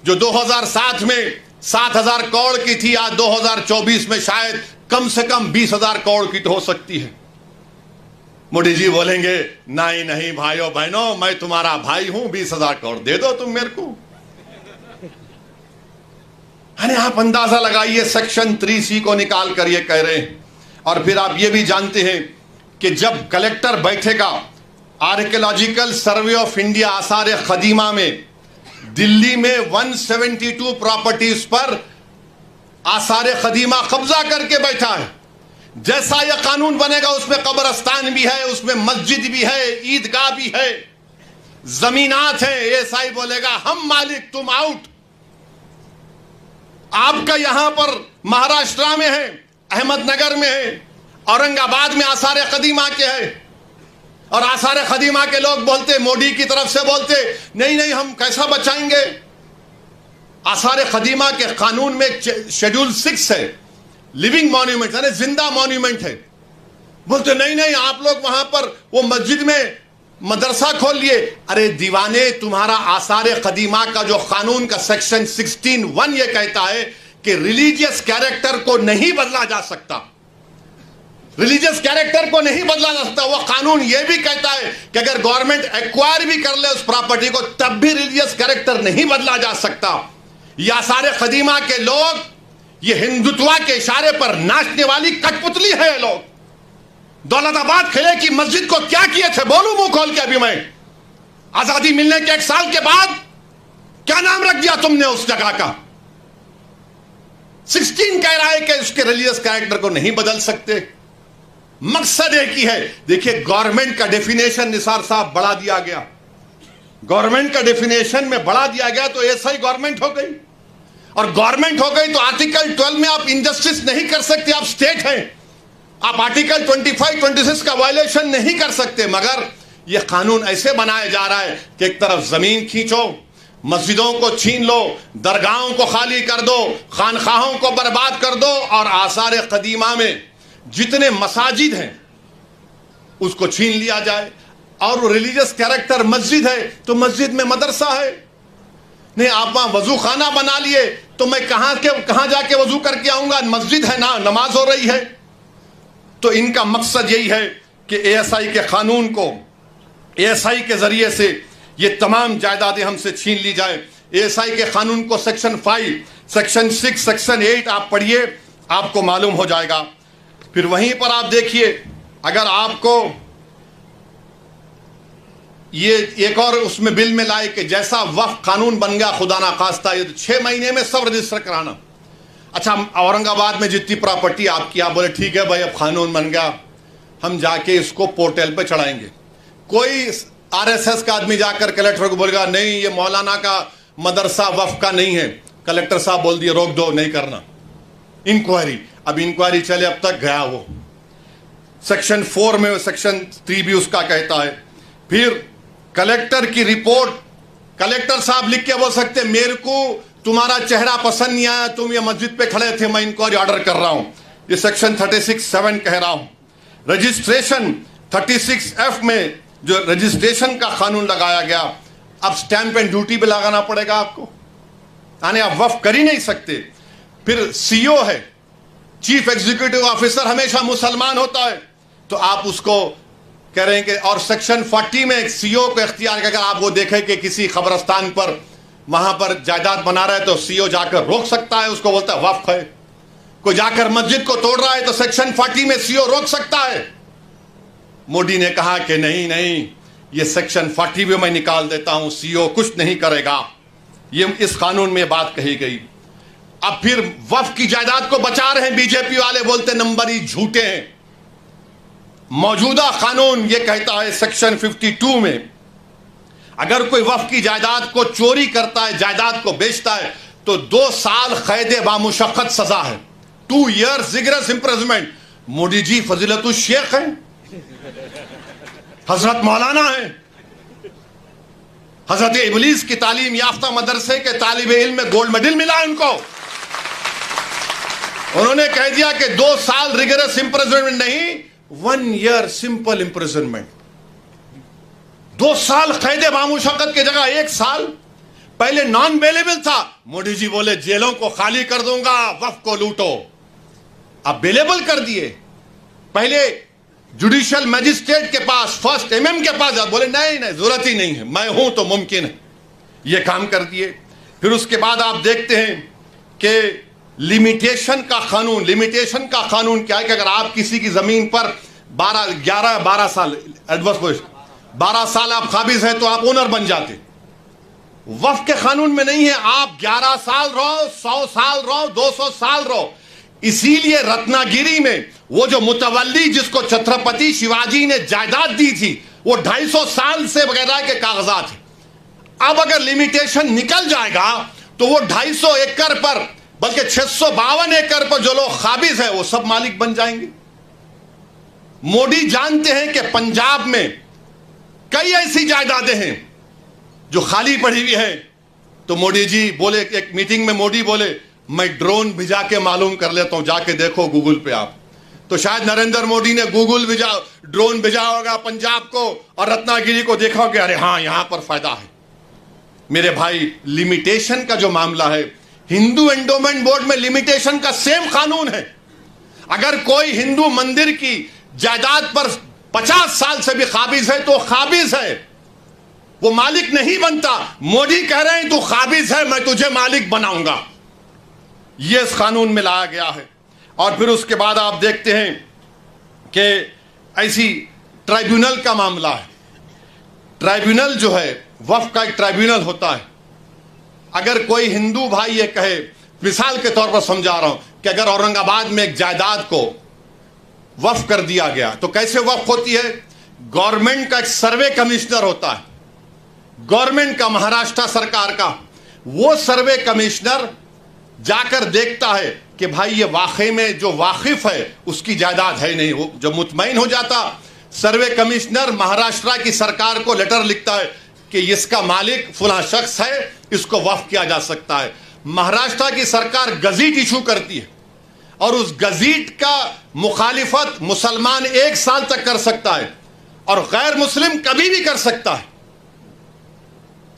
जो 2007 में 7,000 करोड़ की थी, आज 2024 में शायद कम से कम 20,000 करोड़ की तो हो सकती है। मोदी जी बोलेंगे नहीं नहीं भाइयों बहनों, मैं तुम्हारा भाई हूं, 20,000 करोड़ दे दो तुम मेरे को। अरे आप अंदाजा लगाइए, सेक्शन 3C को निकाल कर ये कह रहे हैं। और फिर आप ये भी जानते हैं कि जब कलेक्टर बैठेगा, आर्कियोलॉजिकल सर्वे ऑफ इंडिया आसार कदीमा में दिल्ली में 172 प्रॉपर्टीज पर आसार कदीमा कब्जा करके बैठा है। जैसा यह कानून बनेगा उसमें कब्रस्तान भी है, उसमें मस्जिद भी है, ईदगाह भी है, जमीनात है। एएसआई बोलेगा हम मालिक तुम आउट। आपका यहां पर महाराष्ट्र में है, अहमदनगर में है, औरंगाबाद में आसार कदीमा के है। और आसार कदीमा के लोग बोलते, मोदी की तरफ से बोलते नहीं नहीं हम कैसा बचाएंगे। आसार कदीमा के कानून में शेड्यूल 6 है लिविंग मॉन्यूमेंट यानी जिंदा मॉन्यूमेंट है। बोलते नहीं नहीं आप लोग वहां पर वो मस्जिद में मदरसा खोल लिए। अरे दीवाने, तुम्हारा आसार कदीमा का जो कानून का सेक्शन 16(1) ये कहता है कि रिलीजियस कैरेक्टर को नहीं बदला जा सकता, रिलीजियस कैरेक्टर को नहीं बदला जा सकता। वो कानून ये भी कहता है कि अगर गवर्नमेंट एक्वायर भी कर ले उस प्रॉपर्टी को तब भी रिलीजियस कैरेक्टर नहीं बदला जा सकता। ये आसार कदीमा के लोग, ये हिंदुत्व के इशारे पर नाचने वाली कठपुतली है। ये लोग दौलताबाद किले की मस्जिद को क्या किए थे, बोलूं मुंह खोल के अभी मैं? आजादी मिलने के 1 साल के बाद क्या नाम रख दिया तुमने उस जगह का? 16 कह रहा है कि उसके रिलीजियस कैरेक्टर को नहीं बदल सकते। मकसद एक ही है। देखिए गवर्नमेंट का डेफिनेशन निसार साहब बढ़ा दिया गया, गवर्नमेंट का डेफिनेशन में बढ़ा दिया गया तो ऐसा ही गवर्नमेंट हो गई। और गवर्नमेंट हो गई तो आर्टिकल 12 में आप इंजस्टिस नहीं कर सकते, आप स्टेट हैं, आप आर्टिकल 25, 26 का वायलेशन नहीं कर सकते। मगर यह कानून ऐसे बनाया जा रहा है कि एक तरफ जमीन खींचो, मस्जिदों को छीन लो, दरगाहों को खाली कर दो, खानखाहों को बर्बाद कर दो, और आसार कदीमा में जितने मसाजिद हैं उसको छीन लिया जाए। और रिलीजियस कैरेक्टर मस्जिद है तो मस्जिद में मदरसा है। नहीं आप वहां वजू खाना बना लिए तो मैं कहां जाके वजू करके आऊंगा? मस्जिद है ना, नमाज हो रही है। तो इनका मकसद यही है कि एएसआई के कानून को, एएसआई के जरिए से ये तमाम जायदादें हमसे छीन ली जाए। एएसआई के कानून को सेक्शन 5, सेक्शन 6, सेक्शन 8 आप पढ़िए, आपको मालूम हो जाएगा। फिर वहीं पर आप देखिए, अगर आपको ये एक और उसमें बिल में लाए कि जैसा वक्फ कानून बन गया खुदा ना खास्ता, ये 6 महीने में सब रजिस्टर कराना। अच्छा औरंगाबाद में जितनी प्रॉपर्टी आपकी, आप बोले ठीक है भाई अब कानून बन गया, हम जाके इसको पोर्टल पे चढ़ाएंगे। कोई आरएसएस का आदमी जाकर कलेक्टर को बोलेगा नहीं ये मौलाना का मदरसा वक्फ का नहीं है, कलेक्टर साहब बोल दिए रोक दो, नहीं करना इंक्वायरी। अब इंक्वायरी चले, अब तक गया वो सेक्शन 4 में, सेक्शन 3 भी उसका कहता है। फिर कलेक्टर की रिपोर्ट, कलेक्टर साहब लिख के बोल सकते मेरे को तुम्हारा चेहरा पसंद नहीं आया, तुम ये मस्जिद पे खड़े थे, मैं इंक्वायरी ऑर्डर कर रहा हूं। ये सेक्शन 36(7) कह रहा हूं। रजिस्ट्रेशन 36(f) में जो रजिस्ट्रेशन का कानून लगाया गया, अब स्टैंप एंड ड्यूटी भी लगाना पड़ेगा आपको, यानी आप वक्फ कर ही नहीं सकते। फिर सीओ है, चीफ एग्जीक्यूटिव ऑफिसर, हमेशा मुसलमान होता है, तो आप उसको कह रहे हैं कि, और सेक्शन 40 में सीओ को इख्तियार, अगर आप वो देखें कि किसी कब्रस्तान पर वहां पर जायदाद बना रहा है तो सीओ जाकर रोक सकता है, उसको बोलता है वक्फ है। कोई जाकर मस्जिद को तोड़ रहा है तो सेक्शन 40 में सीओ रोक सकता है। मोदी ने कहा कि नहीं नहीं, ये सेक्शन 40 भी मैं निकाल देता हूं, सीओ कुछ नहीं करेगा। ये इस कानून में बात कही गई। अब फिर वक्फ की जायदाद को बचा रहे हैं बीजेपी वाले, बोलते नंबर ही झूठे हैं। मौजूदा कानून ये कहता है सेक्शन 52 में, अगर कोई वक्फ की जायदाद को चोरी करता है, जायदाद को बेचता है, तो 2 साल कैद बामुशक्कत सजा है, 2 years rigorous imprisonment. Modi ji फजीलतुल Sheikh हैं, हजरत मौलाना है, हजरत इबलीस की तालीम याफ्ता मदरसे के तालिब इल्म में गोल्ड मेडल मिला उनको। उन्होंने कह दिया कि 2 साल रिगरस इंप्रिजनमेंट नहीं, 1 year सिंपल इंप्रिजनमेंट। 2 साल कैद बामुशक्कत की जगह 1 साल। पहले नॉन बेलेबल था, मोदी जी बोले जेलों को खाली कर दूंगा, वक्फ को लूटो। अब बेलेबल कर दिए। पहले जुडिशियल मजिस्ट्रेट के पास, फर्स्ट MM के पास, बोले नहीं नहीं जरूरत ही नहीं है, मैं हूं तो मुमकिन है, ये काम कर दिए। फिर उसके बाद आप देखते हैं कि लिमिटेशन का कानून, लिमिटेशन का कानून क्या है कि अगर आप किसी की जमीन पर 12 साल एडवर्स पोजीशन, 12 साल आप काबिज हैं तो आप ओनर बन जाते। वक्फ के कानून में नहीं है, आप 11 साल रहो, 100 साल रहो, 200 साल रहो। इसीलिए रत्नागिरी में वो जो मुतवल्ली जिसको छत्रपति शिवाजी ने जायदाद दी थी, वो 250 साल से वगैरह के कागजात है। अब अगर लिमिटेशन निकल जाएगा तो वो 250 एकड़ पर, बल्कि 652 एकड़ पर जो लोग काबिज है वो सब मालिक बन जाएंगे। मोदी जानते हैं कि पंजाब में कई ऐसी जायदादें हैं जो खाली पड़ी हुई हैं, तो मोदी जी बोले, एक मीटिंग में मोदी बोले मैं ड्रोन भिजा के मालूम कर लेता हूं, जाके देखो गूगल पे आप। तो शायद नरेंद्र मोदी ने ड्रोन भेजा होगा पंजाब को और रत्नागिरी को, देखा कि अरे हाँ यहां पर फायदा है। मेरे भाई, लिमिटेशन का जो मामला है, हिंदू एंडोमेंट बोर्ड में लिमिटेशन का सेम कानून है। अगर कोई हिंदू मंदिर की जायदाद पर 50 साल से भी काबिज है तो काबिज है, वो मालिक नहीं बनता। मोदी कह रहे हैं तू काबिज है, मैं तुझे मालिक बनाऊंगा। यह इस कानून में लाया गया है। और फिर उसके बाद आप देखते हैं कि ऐसी ट्राइब्यूनल का मामला है। ट्राइब्यूनल जो है, वक्फ का एक ट्राइब्यूनल होता है। अगर कोई हिंदू भाई ये कहे, मिसाल के तौर पर समझा रहा हूं, कि अगर औरंगाबाद में एक जायदाद को वक्फ कर दिया गया तो कैसे वक्फ होती है? गवर्नमेंट का एक सर्वे कमिश्नर होता है, गवर्नमेंट का, महाराष्ट्र सरकार का। वो सर्वे कमिश्नर जाकर देखता है कि भाई ये वाकई में जो वाकिफ है उसकी जायदाद है नहीं। वो जब मुतमईन हो जाता, सर्वे कमिश्नर महाराष्ट्र की सरकार को लेटर लिखता है कि इसका मालिक फलां शख्स है, इसको वक्फ किया जा सकता है। महाराष्ट्र की सरकार गजीट इशू करती है और उस गजीट का मुखालिफत मुसलमान 1 साल तक कर सकता है और गैर मुस्लिम कभी भी कर सकता है।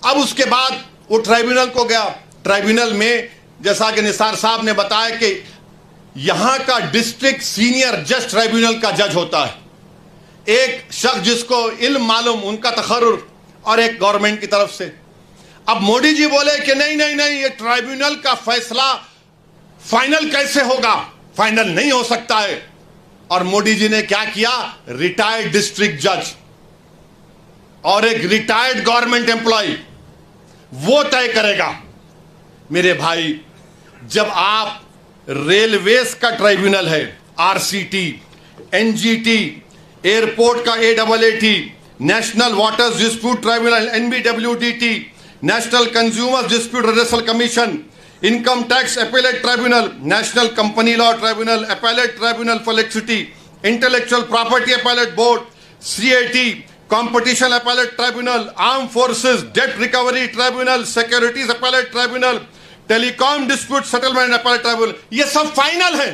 अब उसके बाद वो ट्राइब्यूनल को गया। ट्राइब्यूनल में जैसा कि निसार साहब ने बताया कि यहां का डिस्ट्रिक्ट सीनियर जज ट्राइब्यूनल का जज होता है, एक शख्स जिसको इल्म मालूम, उनका तखर्रुर, और एक गवर्नमेंट की तरफ से। अब मोदी जी बोले कि नहीं नहीं नहीं, ये ट्राइब्यूनल का फैसला फाइनल कैसे होगा? फाइनल नहीं हो सकता है। और मोदी जी ने क्या किया? रिटायर्ड डिस्ट्रिक्ट जज और एक रिटायर्ड गवर्नमेंट एम्प्लॉय, वो तय करेगा। मेरे भाई, जब आप रेलवेज का ट्राइब्यूनल है, आरसीटी, एनजीटी, एयरपोर्ट का AIT, national waters dispute tribunal NBWDT, national consumer dispute redressal commission, income tax appellate tribunal, national company law tribunal, appellate tribunal for electricity, intellectual property appellate board, CAT, competition appellate tribunal, arm forces debt recovery tribunal, securities appellate tribunal, telecom dispute settlement appellate tribunal. ये सब final है,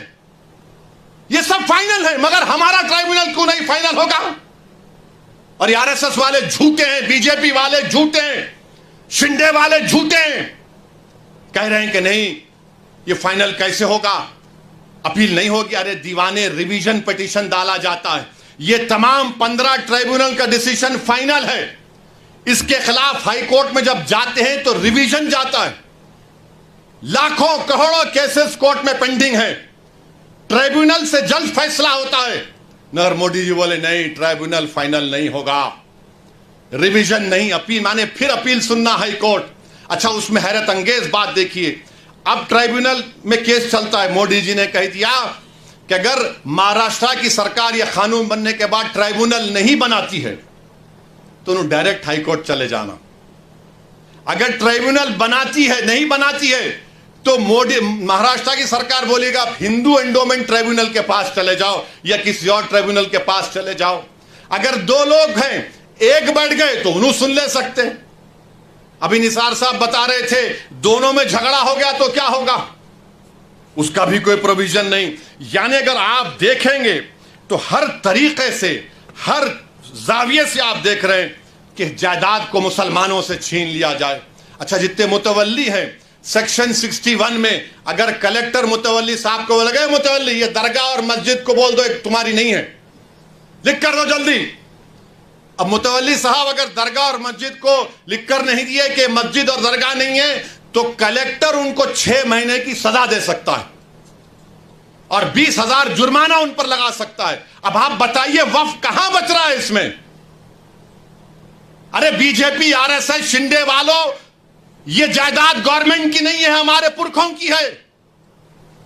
ये सब final है, मगर हमारा tribunal क्यों नहीं फाइनल होगा? और आरएसएस वाले झूठे हैं, बीजेपी वाले झूठे हैं, शिंदे वाले झूठे हैं, कह रहे हैं कि नहीं ये फाइनल कैसे होगा, अपील नहीं होगी। अरे दीवाने, रिवीजन पिटीशन डाला जाता है। ये तमाम 15 ट्राइब्यूनल का डिसीजन फाइनल है। इसके खिलाफ हाई कोर्ट में जब जाते हैं तो रिवीजन जाता है। लाखों करोड़ों केसेस कोर्ट में पेंडिंग है, ट्राइब्यूनल से जल्द फैसला होता है। नरेंद्र मोदी जी बोले नहीं, ट्राइब्यूनल फाइनल नहीं होगा, रिवीजन नहीं, अपील माने फिर अपील सुनना हाई कोर्ट। अच्छा, उसमें हैरत अंगेज बात देखिए, अब ट्राइब्यूनल में केस चलता है। मोदी जी ने कह दिया कि अगर महाराष्ट्र की सरकार यह कानून बनने के बाद ट्राइब्यूनल नहीं बनाती है तो उन्हें डायरेक्ट हाई कोर्ट चले जाना। अगर ट्राइब्यूनल बनाती है, नहीं बनाती है, तो मोदी, महाराष्ट्र की सरकार बोलेगा हिंदू एंडोमेंट ट्राइब्यूनल के पास चले जाओ या किसी और ट्राइब्यूनल के पास चले जाओ। अगर 2 लोग हैं, एक बढ़ गए तो उन्हें सुन ले सकते हैं। अभी निसार साहब बता रहे थे, दोनों में झगड़ा हो गया तो क्या होगा, उसका भी कोई प्रोविजन नहीं। यानी अगर आप देखेंगे तो हर तरीके से, हर जाविये से आप देख रहे हैं कि जायदाद को मुसलमानों से छीन लिया जाए। अच्छा, जितने मुतवल्ली हैं, सेक्शन 61 में अगर कलेक्टर मुतवल्ली साहब को लगे, मुतवल्ली ये दरगाह और मस्जिद को बोल दो एक तुम्हारी नहीं है, लिख कर दो जल्दी। अब मुतवल्ली साहब अगर दरगाह और मस्जिद को लिखकर नहीं दिए कि मस्जिद और दरगाह नहीं है, तो कलेक्टर उनको 6 महीने की सजा दे सकता है और 20,000 जुर्माना उन पर लगा सकता है। अब आप बताइए वक्फ कहां बच रहा है इसमें? अरे बीजेपी, आरएसएस, शिंदे वालों, ये जायदाद गवर्नमेंट की नहीं है, हमारे पुरखों की है,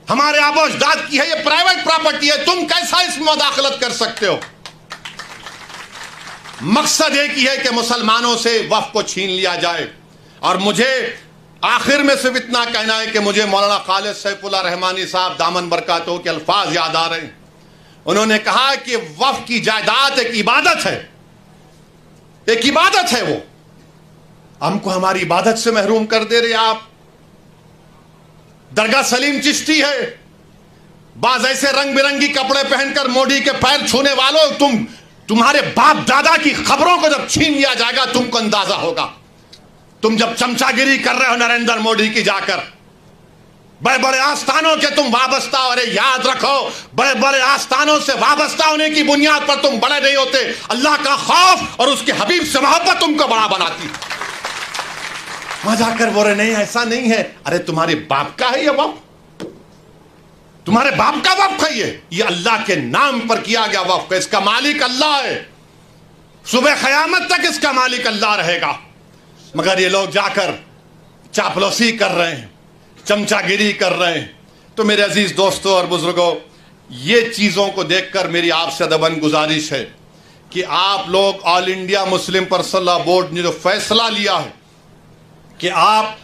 हमारे आबो अजदाद की है, ये प्राइवेट प्रॉपर्टी है। तुम कैसा इसमें मुदाखलत कर सकते हो? मकसद एक ही है कि मुसलमानों से वक्फ को छीन लिया जाए। और मुझे आखिर में सिर्फ इतना कहना है कि मुझे मौलाना खालिद सैफुल्लाह रहमानी साहब दामन बरकातहू के अल्फाज याद आ रहे हैं। उन्होंने कहा कि वक्फ की जायदाद एक इबादत है, एक इबादत है। वो हमको हमारी इबादत से महरूम कर दे रहे आप। दरगाह सलीम चिश्ती है। बाज ऐसे रंग बिरंगी कपड़े पहनकर मोदी के पैर छूने वालों, तुम्हारे बाप दादा की खबरों को जब छीन लिया जाएगा तुमको अंदाजा होगा। तुम जब चमचागिरी कर रहे हो नरेंद्र मोदी की जाकर, बड़े बड़े आस्थानों के तुम वाबस्ता, अरे याद रखो, बड़े बड़े आस्थानों से वाबस्ता होने की बुनियाद पर तुम बड़े नहीं होते। अल्लाह का खौफ और उसके हबीब से मोहब्बत तुमको बड़ा बनाती। वहां जाकर बोल रहे नहीं ऐसा नहीं है। अरे तुम्हारे बाप का है ये वक्फ, तुम्हारे बाप का वक्फ है ये अल्लाह के नाम पर किया गया वक्फ है। इसका मालिक अल्लाह है, सुबह क़यामत तक इसका मालिक अल्लाह रहेगा। मगर ये लोग जाकर चापलूसी कर रहे हैं, चमचागिरी कर रहे हैं। तो मेरे अजीज दोस्तों और बुजुर्गों, ये चीजों को देखकर मेरी आपसे अदबन गुजारिश है कि आप लोग all India Muslim personal law board ने जो फैसला लिया है कि आप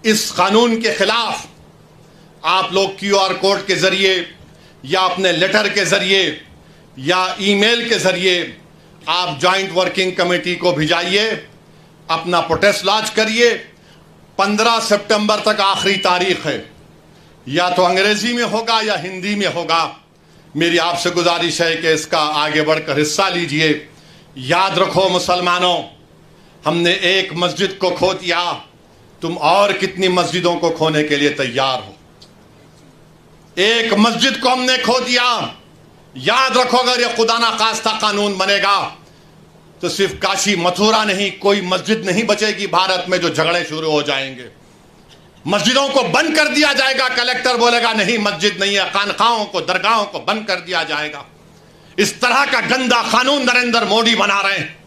इस कानून के खिलाफ आप लोग QR कोड के जरिए या अपने लेटर के जरिए या ईमेल के जरिए आप जॉइंट वर्किंग कमेटी को भिजाइए, अपना प्रोटेस्ट लॉन्च करिए। 15 सितंबर तक आखिरी तारीख है, या तो अंग्रेजी में होगा या हिंदी में होगा। मेरी आपसे गुजारिश है कि इसका आगे बढ़कर हिस्सा लीजिए। याद रखो मुसलमानों, हमने एक मस्जिद को खो दिया, तुम और कितनी मस्जिदों को खोने के लिए तैयार हो। एक मस्जिद को हमने खो दिया। याद रखो, अगर यह खुदा ना खास्ता कानून बनेगा तो सिर्फ काशी मथुरा नहीं, कोई मस्जिद नहीं बचेगी भारत में जो झगड़े शुरू हो जाएंगे। मस्जिदों को बंद कर दिया जाएगा, कलेक्टर बोलेगा नहीं मस्जिद नहीं है, खानखाहों को, दरगाहों को बंद कर दिया जाएगा। इस तरह का गंदा कानून नरेंद्र मोदी बना रहे हैं।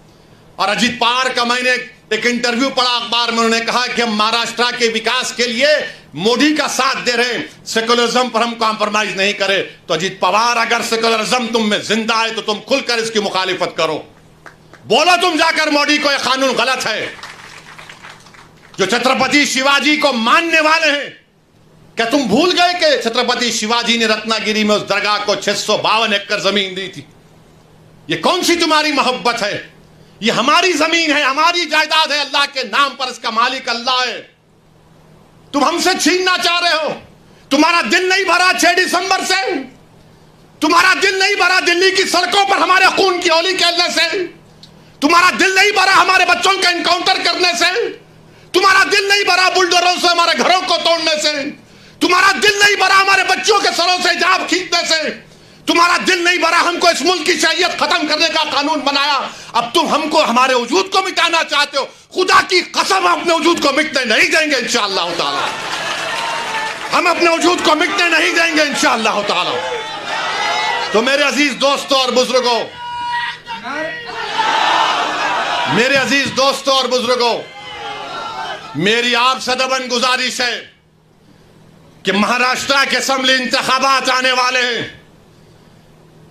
और अजीत पवार का मैंने एक इंटरव्यू पढ़ा अखबार में, उन्होंने कहा कि हम महाराष्ट्र के विकास के लिए मोदी का साथ दे रहे हैं, सेकुलरिज्म पर हम कॉम्प्रोमाइज नहीं करें। तो अजीत पवार, अगर सेकुलरिज्म तुम में जिंदा है तो तुम खुलकर इसकी मुखालिफत करो। बोलो तुम जाकर मोदी को यह कानून गलत है। जो छत्रपति शिवाजी को मानने वाले हैं, क्या तुम भूल गए कि छत्रपति शिवाजी ने रत्नागिरी में उस दरगाह को 652 एकड़ जमीन दी थी? ये कौन सी तुम्हारी मोहब्बत है? ये हमारी जमीन है, हमारी जायदाद है, अल्लाह के नाम पर इसका मालिक अल्लाह है। तुम हमसे छीनना चाह रहे हो। तुम्हारा दिल नहीं भरा 6 दिसंबर से, तुम्हारा दिल नहीं भरा दिल्ली की सड़कों पर हमारे खून की होली खेलने से, तुम्हारा दिल नहीं भरा हमारे बच्चों का एनकाउंटर करने से, तुम्हारा दिल नहीं भरा बुलडोजरों से हमारे घरों को तोड़ने से, तुम्हारा दिल नहीं भरा हमारे बच्चों के सरों से हिजाब खींचने से, तुम्हारा दिल नहीं भरा हमको इस मुल्क की शरीयत खत्म करने का कानून बनाया। अब तुम हमको, हमारे वजूद को मिटाना चाहते हो। खुदा की कसम अपने वजूद को मिटने नहीं देंगे इंशाअल्लाह ताला। हम अपने वजूद को मिटने नहीं देंगे इंशाअल्लाह ताला। तो मेरे अजीज दोस्तों और बुजुर्गों, मेरे अजीज दोस्तों और बुजुर्गों, मेरी आपसे अदबन गुजारिश है कि महाराष्ट्र के असेंबली इंतखाबात आने वाले हैं।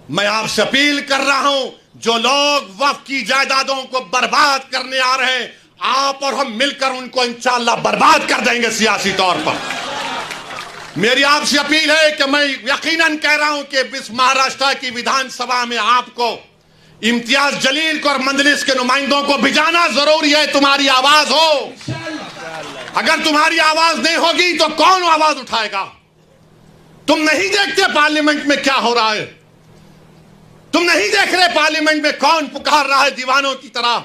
मैं आपसे अपील कर रहा हूं, जो लोग वक्फ की जायदादों को बर्बाद करने आ रहे हैं, आप और हम मिलकर उनको इंशाअल्लाह बर्बाद कर देंगे सियासी तौर पर। मेरी आपसे अपील है कि मैं यकीनन कह रहा हूं कि इस महाराष्ट्र की विधानसभा में आपको, इम्तियाज जलील को और मंजलिस के नुमाइंदों को भिजाना जरूरी है। तुम्हारी आवाज हो, अगर तुम्हारी आवाज नहीं होगी तो कौन आवाज उठाएगा? तुम नहीं देखते पार्लियामेंट में क्या हो रहा है? तुम नहीं देख रहे पार्लियामेंट में कौन पुकार रहा है दीवानों की तरह?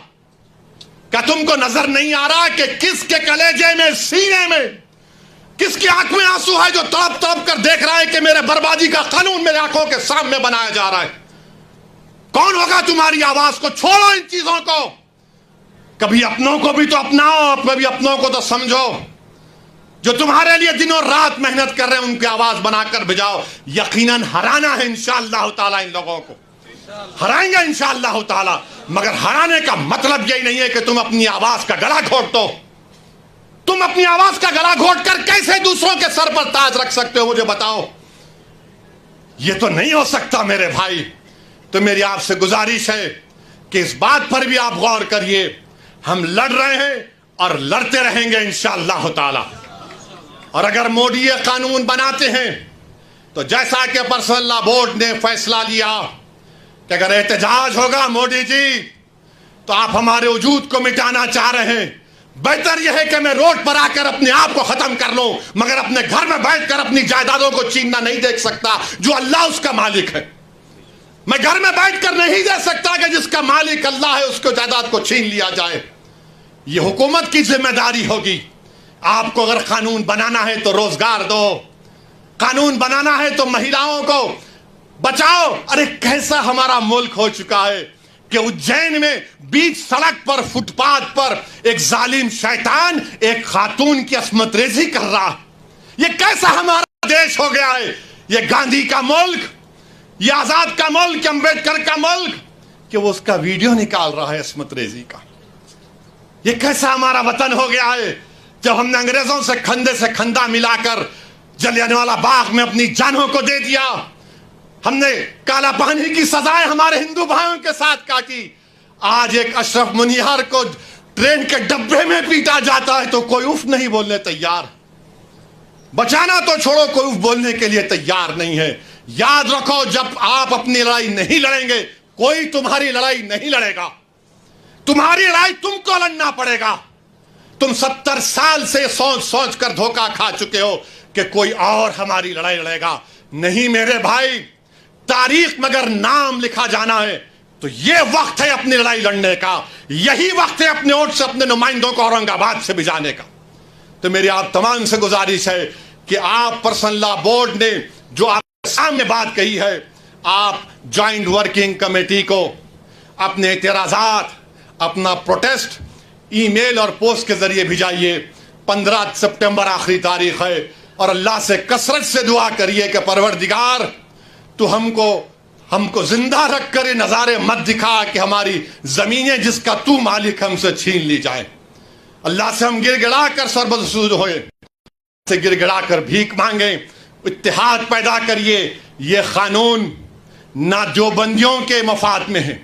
क्या तुमको नजर नहीं आ रहा कि किसके कलेजे में, सीने में, किसकी आंख में आंसू है जो तड़प तड़प कर देख रहा है कि मेरे बर्बादी का कानून मेरे आंखों के सामने बनाया जा रहा है? कौन होगा तुम्हारी आवाज को? छोड़ो इन चीजों को। कभी अपनों को भी तो अपनाओ, कभी अपनों को तो समझो। जो तुम्हारे लिए दिनों रात मेहनत कर रहे हैं उनकी आवाज बनाकर भिजाओ। यकीनन हराना है इंशाअल्लाह ताला, इन लोगों को हराएंगे इंशाअल्लाह ताला। मगर हराने का मतलब यही नहीं है कि तुम अपनी आवाज का गला घोट दो। तुम अपनी आवाज का गला घोट कर कैसे दूसरों के सर पर ताज रख सकते हो, मुझे बताओ? यह तो नहीं हो सकता मेरे भाई। तो मेरी आपसे गुजारिश है कि इस बात पर भी आप गौर करिए। हम लड़ रहे हैं और लड़ते रहेंगे इंशाअल्लाह ताला। और अगर मोदी ये कानून बनाते हैं तो जैसा कि पर्सनल लॉ बोर्ड ने फैसला लिया कि अगर एहतजाज होगा मोदी जी तो आप हमारे वजूद को मिटाना चाह रहे हैं, बेहतर यह है कि मैं रोड पर आकर अपने आप को खत्म कर लूं, मगर अपने घर में बैठकर अपनी जायदादों को छीनना नहीं देख सकता जो अल्लाह उसका मालिक है। मैं घर में बैठकर नहीं दे सकता कि जिसका मालिक अल्लाह है उसको जायदाद को छीन लिया जाए। यह हुकूमत की जिम्मेदारी होगी। आपको अगर कानून बनाना है तो रोजगार दो, कानून बनाना है तो महिलाओं को बचाओ। अरे कैसा हमारा मुल्क हो चुका है कि उज्जैन में बीच सड़क पर फुटपाथ पर एक जालिम शैतान एक खातून की अस्मत रेजी कर रहा है। ये कैसा हमारा देश हो गया है? ये गांधी का मुल्क, ये आजाद का मुल्क, अम्बेडकर का मुल्क, कि वो उसका वीडियो निकाल रहा है अस्मत रेजी का। ये कैसा हमारा वतन हो गया है जब हमने अंग्रेजों से खंदा मिलाकर जलियांवाला बाग में अपनी जानों को दे दिया। हमने काला पानी की सजाएं हमारे हिंदू भाइयों के साथ काटी। आज एक अशरफ मुनियार को ट्रेन के डब्बे में पीटा जाता है तो कोई उफ नहीं बोलने तैयार। बचाना तो छोड़ो, कोई उफ बोलने के लिए तैयार नहीं है। याद रखो, जब आप अपनी लड़ाई नहीं लड़ेंगे कोई तुम्हारी लड़ाई नहीं लड़ेगा। तुम्हारी लड़ाई तुमको लड़ना पड़ेगा। तुम 70 साल से सोच सोच कर धोखा खा चुके हो कि कोई और हमारी लड़ाई लड़ेगा। नहीं मेरे भाई, तारीख में अगर नाम लिखा जाना है तो यह वक्त है अपनी लड़ाई लड़ने का। यही वक्त है अपने वोट से अपने नुमाइंदों को औरंगाबाद से भिजाने का। तो मेरी आप तमाम से गुजारिश है कि आप पर्सनल लॉ बोर्ड ने जो आपके सामने बात कही है, आप ज्वाइंट वर्किंग कमेटी को अपने एतराजात, अपना प्रोटेस्ट ईमेल और पोस्ट के जरिए भिजाइए। 15 सितंबर आखिरी तारीख है और अल्लाह से कसरत से दुआ करिए कि परवरदिगार तो हमको जिंदा रख कर ये नज़ारे मत दिखा कि हमारी जमीनें जिसका तू मालिक हमसे छीन ली जाए। अल्लाह से हम गिड़गिड़ा कर सरबसूद होए, से गिड़गिड़ा कर भीख मांगे। इत्तेहाद पैदा करिए। ये कानून ना देवबंदियों के मफाद में है,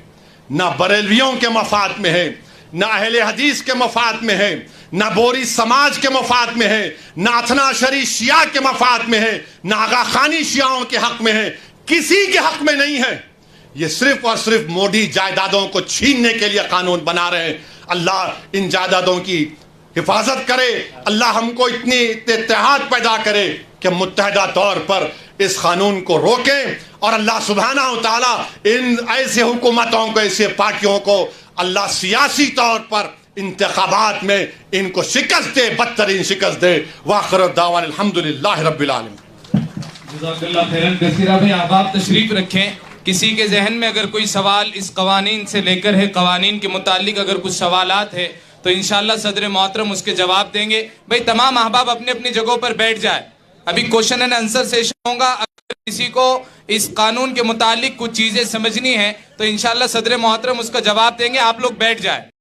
ना बरेलवियों के मफाद में है, ना अहले हदीस के मफाद में है, ना बोरी समाज के मफाद में है, ना अथना शरी शिया के मफाद में है, ना आगा खानी शियाओं के हक में है, किसी के हक में नहीं है। ये सिर्फ और सिर्फ मोदी जायदादों को छीनने के लिए कानून बना रहे हैं। अल्लाह इन जायदादों की हिफाजत करे। अल्लाह हमको इतनी इत्तेहाद पैदा करे कि मुत्तहदा तौर पर इस कानून को रोकें और अल्लाह सुब्हाना व तआला इन ऐसे हुकूमतों को, ऐसे पार्टियों को अल्लाह सियासी तौर पर इंतखाबात में इनको शिकस्त दे, बदतरीन शिकस्त दे। वाखिर दावान अल्हम्दुलिल्लाह रब्बिल आलमीन। जज़ाकल्लाह खैरन कसीरा भाई, आप तशरीफ रखें। किसी के जहन में अगर कोई सवाल इस कवानीन से लेकर है, कवानीन के मुतालिक अगर कुछ सवालात है तो इंशाअल्लाह सदर मोहतरम उसके जवाब देंगे। भाई तमाम अहबाब अपनी अपनी जगहों पर बैठ जाए। अभी क्वेश्चन एंड आंसर सेशन होगा। अगर किसी को इस कानून के मुतालिक कुछ चीजें समझनी है तो इंशाअल्लाह सदर मोहतरम उसका जवाब देंगे। आप लोग बैठ जाए।